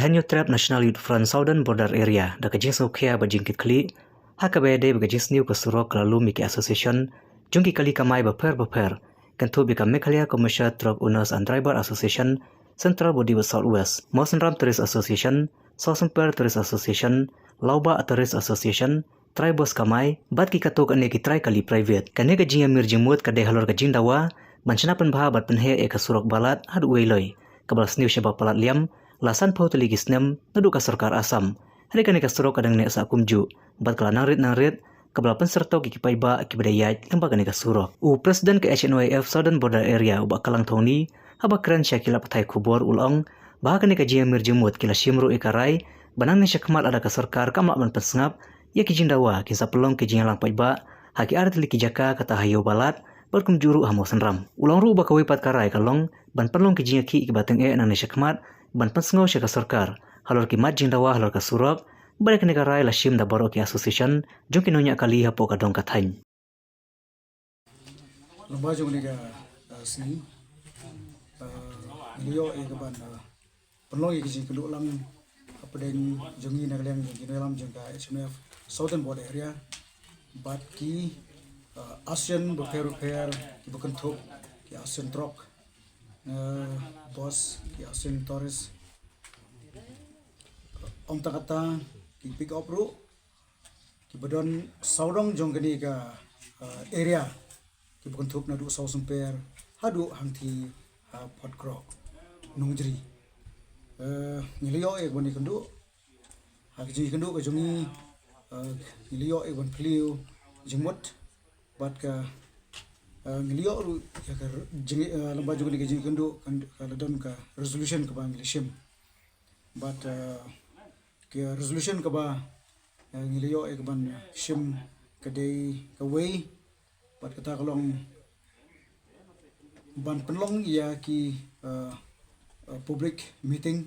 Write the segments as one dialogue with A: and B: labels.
A: Kahanyo Trap National Youth Front Southern Border Area da kajing Sokhia bajingkit kli hakabede bagajis new kasurok lalu Miki Association jungki kali kamai baper kantu bika Meghalaya Commercial Truck Owners and Driver Association, Central Body Southwest, Mawson Ram Tourist Association, Sosumper Tourist Association, Lauba Tourist Association, Tribos kamai bat ki katok ane ki try kali private kane kajing amir jemut kade halor kajing dawa manchana penbah bat penhe e kasurok balat hadu weiloi kabal sniu sheba palat liam lasan pau teli gisnem nadu ka sarkar Asam hari kane kasurok kadang ne sa kumju bat kala nangrit kabla penserto ki paiba ki bedayat lembaga ne kasurok u president ke HNYF Southern Border Area u bakalang thoni haba kran syakila pathai kubor ulong bah kane kajing amir jemut kila shimru ikarai banang ne syakmal ada ka sarkar kamla man pesngap ya kijing dawa kisah pelong kijing lang paiba haki artli kijaka kata hayo balat berkum juru Mawson Ram ulang ru ba kawi pat karai kalong ban pelong kijing ki bateng nang ne syakmat ban pensngau syaka sarkar halor ki mat jing dawa halor ka surok balik ne karai la shim da baro ki association jungki nonya kali hapo ka dong kathain
B: lomba jong ni ga sini liyo e ga ban pelong kijing kelu lang apedeng jongi na kaleng jongi dalam jengka HMF Southern Border Area bat ki ASEAN repair ki bukantuk ki ASEAN truck bos ki ASEAN tourist om takata ki pick up ru ki badon saudong jonggani ka area ki bukantuk na du Sosumper hadu hangti potkrok nungjri ngiliyo e boni kendu hakji kendu ka jongi ngiliyo e bon pliu jimot bat ka ngiliyo ru ya ka jingi lamba jongi ka jingi kendu ka ladon ka resolution ka ba ngilishim bat ke resolution ka ba ngiliyo e ka ban shim ka dei ka wei bat kata kalong ban penlong ya ki public meeting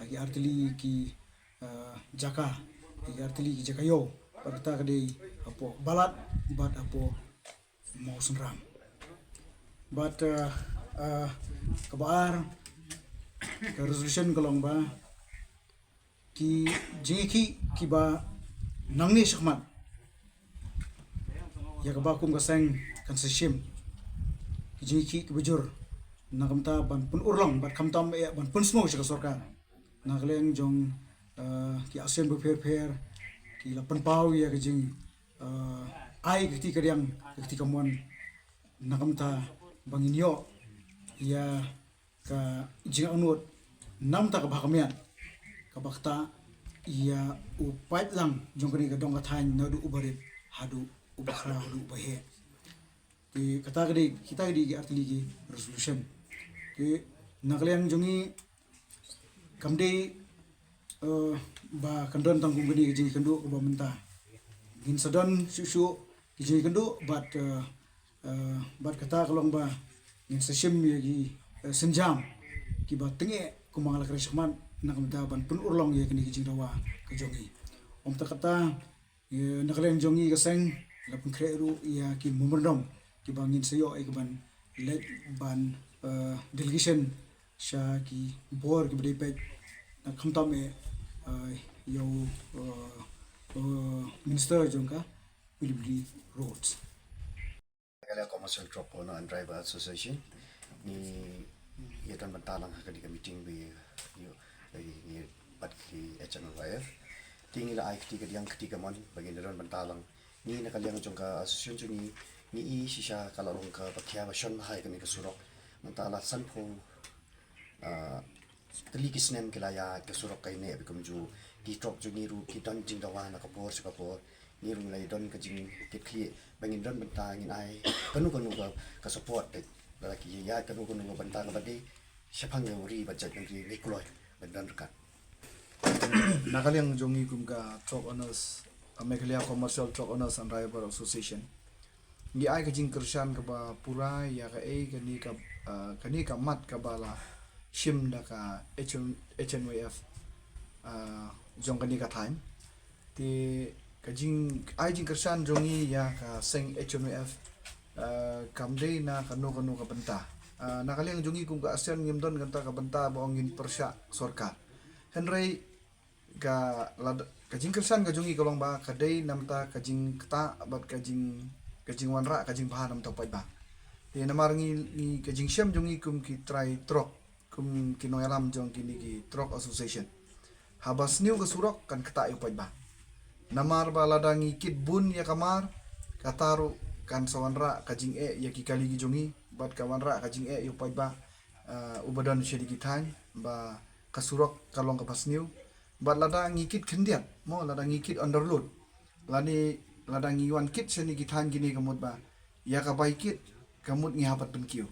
B: hagi artili ki jaka hagi artili ki jakayo parta kade apo balat bat apo Mawson Ram bat kabar ka resolution kalong ba ki jiki ki ba nangni syakmat ya kabakum kaseng kansishim ki jiki ki bujur nakamta ban pun urlang bat kamtam e ban pun semua syaka sarkar nagleng jong ki ASEAN repair ki lapan pau ya kejing ai kiti kadiang kiti kamuan nakamta banginyo ya ka jing anut namta ka bahamian ka bakta ya upait lang jong kani ka dong kathain nadu ubarit hadu ubakhra hadu bahe ki kata kadi kita kadi artili ki resolution ki nakleng jongi kamde ba kandon tanggung gani ji kendu ba menta gin sadon susu ji kendu bat kata kalong ba gin seshim gi senjam ki ba tenge kumangala krisman nakamda ban pun urlong ye kini ji dawa ke jongi om ta kata nakleng jongi kaseng lapun kreru ya ki mumerdom ki bangin sayo e ban let ban delegation sha ki bor ki bade pet na khamtam e yo minister jongka Wilbri Roads
C: Meghalaya Commercial Truck Owner and Driver Association ni yetan bantalang kadi ka meeting bi yo ni pat ki HNYF tingi la ai kiti yang ketiga mon bagi neron bantalang ni nakaliang jongka association ni i shisha kalalong ka pakhya ba shon hai ka ni ka surok mantala sanpho tali kisnem kilaya ke surok kai ne bikum ju ki trok ju ni ru ki don jing dawa na kapor sa kapor ni ru lai don ka jing ki khi bangin don banta ngin ai kanu ka support te la ki ya kanu banta ka badi syapang yo ri budget ngi nikoloi bandan ka
D: nakaliang jongi kum ka truck owners Meghalaya Commercial Truck Owners and Driver Association ngi ai ka jing kershan ka ba pura ya ka kani ka mat ka bala shim da ka HNYF jong kani ka time ti ka jing ai jing kershan jongi ya ka seng HNYF kamde na kanu ka benta nakaliang jongi kung ka ASEAN ngimdon kanta ka benta boongin persya sorka Henry kajing kersan kajungi kolong ba kadai namta kajing keta bat kajing wanra kajing bahan namta pai ba. Di namar ni kajing syam jungi kum ki try trok kum kinoyalam jong kini ki trok association. Habas niu ke surok kan keta pai ba. Namar ba ladangi kit bun ya kamar kataru kan sawanra kajing ya ki kali jungi bat kawanra kajing yu pai ba ubadan sedikit tan ba kasurok kalong kapas niu bat lada ngikit kendiat mo lada ngikit underload lada ngiwan kit seni kitan gini kamut ba ya ka baikit kamut ngihapat penkiu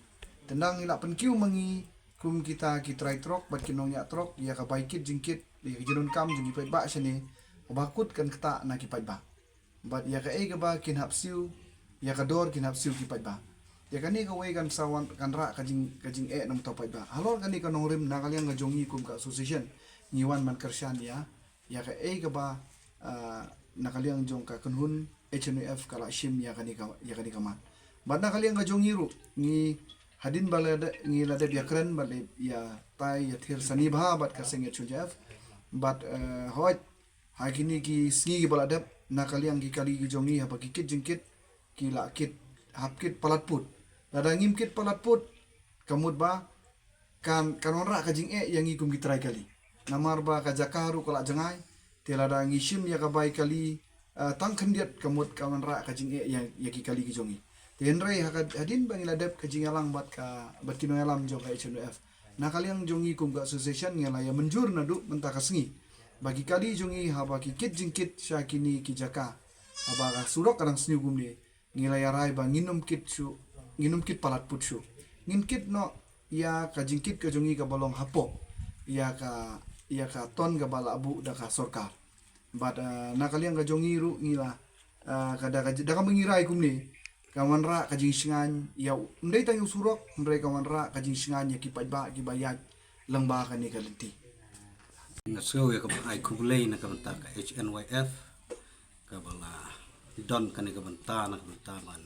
D: tendang ila penkiu mangi kum kita kitrai trok bat kinong ya trok ya ka baikit jingkit ya jinun kam jingi pai ba seni bakut kan keta na ki pai ba bat ya ka e ba kin hapsiu ya ka dor kin hapsiu ki pai ba ya kani ka wei kan sawan kan ra kajing nam to pai ba halor kani ka nongrim na kalian ngajongi kum ka association ngiwan man kershan ya ka e ka ba nakaliang jong ka kunhun HNF kala shim ya kani kama bat nakaliang ka jong ru ngi hadin balada ngi lade ya kren bale ya tai ya thir sani bha bat ka seng HNF bat hoj hakini ki sngi ki balada nakaliang ki kali ki jongi ha ki kit jingkit ki la kit hap kit palat put lada ngim kit palat put kamut ba kan onra ka jing yang ikum ki try kali namar ba ka jakaru kala jangai telada ngishim ya ka bai kali tang khendiat kamut kawan ra ka jing yang ki kali ki jongi tenrai hadin bang iladap ka jing alang bat kino alam jong ka HNF na kaliang jongi kum ka association ngala ya menjur na du menta ka sengi bagi kali jongi ha ba ki kit jingkit syakini ki jaka aba ka surok kadang sni gum ni ngila ya rai ba nginum kit palat put shu ngin kit no ya ka jingkit ka jongi ka balong hapo ya ka ton ka bala abu da ka sorkar bat na kaliang ka jongi ru ngila kada ka mengirai kum ni kawan ra ka jing singan ya ndai tang surok ndai kawan ra ka jing singan ya ki pai ba ki bayat lang ba ka ni ka lenti
E: Nasko ya ka ai kublay na ka banta ka HNYF ka bala don ka ni ka banta na ka banta man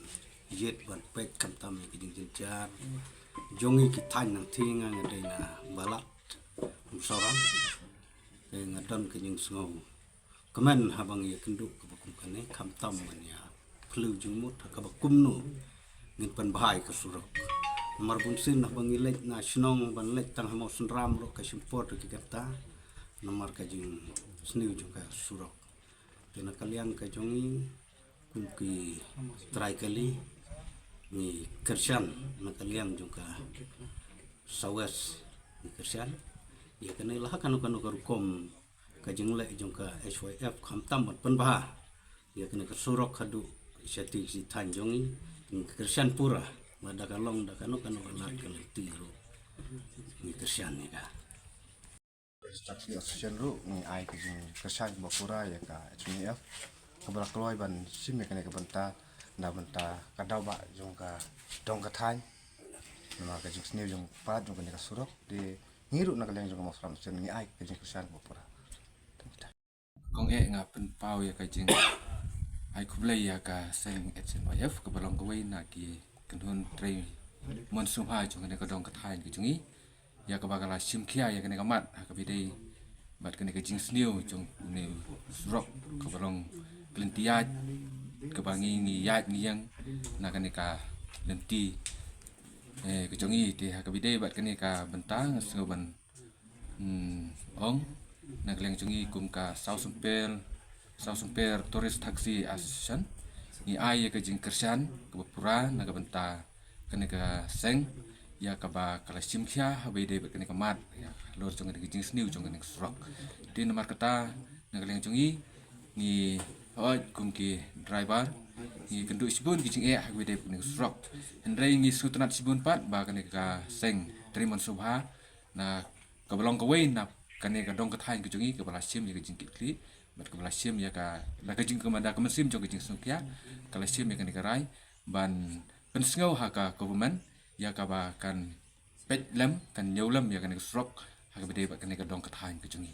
E: yet ban pek kam tam ki jing jinjar jongi ki tan nang tinga ngadai na balat sorang nga don ka jing sngo kamen habang ya kenduk ka bakum ka ni kam tam man ya flu jung mut ka bakum no ngin pan bahai ka surok marbun sin habang ilek na snong ban lek tang hamo sunram ro ka simport ki kata nomor kajing sniu juga surok tena kaliang kajongi kumki try kali ni kershan na kaliang juga sawes ni kershan ya kena lah kanu karukom kajing le juga SYF khamtam penbah ya kena surok kadu syati si tanjongi ni kershan pura mada kalong da kanu lat kalti ro ni kershan ni ka
C: Structure association ru ni ai ke jing kershan bapura ya ka HNF kabala keluai ban sim ya kene ka banta na banta kadau ba jong ka dong ka thai na ka jing snew jong pa jong ka surok de ngiru na kaleng jong ka mosram sen ni ai ke jing kershan bapura
F: kong nga pen pau ya ka jing ai kublai ya ka seng HNYF ka balong ka wei na ki kanhun trei mon sum ha jong ka dong ka thai ki jungi ya ka bagala sim kia ya kene kamat ka bidai bat kene ka jing snew jong ne surok ka balong klentiat ka bangi ni yat ni yang na kene ka lenti ka jongi te ha ka bidai bat kene ka bentang sengoban ong na kleng jongi kum ka South Sumper Tourist Taxi Association ni ai ka jing kershan ka bapura na ka benta kene ka seng ya kaba kala simkhya habai de kene kamat ya lor jong ke jing sniu jong ke surok di nomor kata nagaleng jongi ni oj kumki driver ni kendu sibun ki jing habai de kene surok hendrai ngi sutunat sibun pat ba kene ka seng trimon subha na kabalong ka wei na kene ka dong ka thain ki jongi ka bala sim ya jing kitli bat ka bala sim ya ka la ka jing ka mada ka sim jong ke jing sungkya kala sim ya kene ka rai ban pensngau ha ka government ya kaba kan pet lem kan nyaulam ya kan surok ha bede ba kan ka dong ka thain ka jungi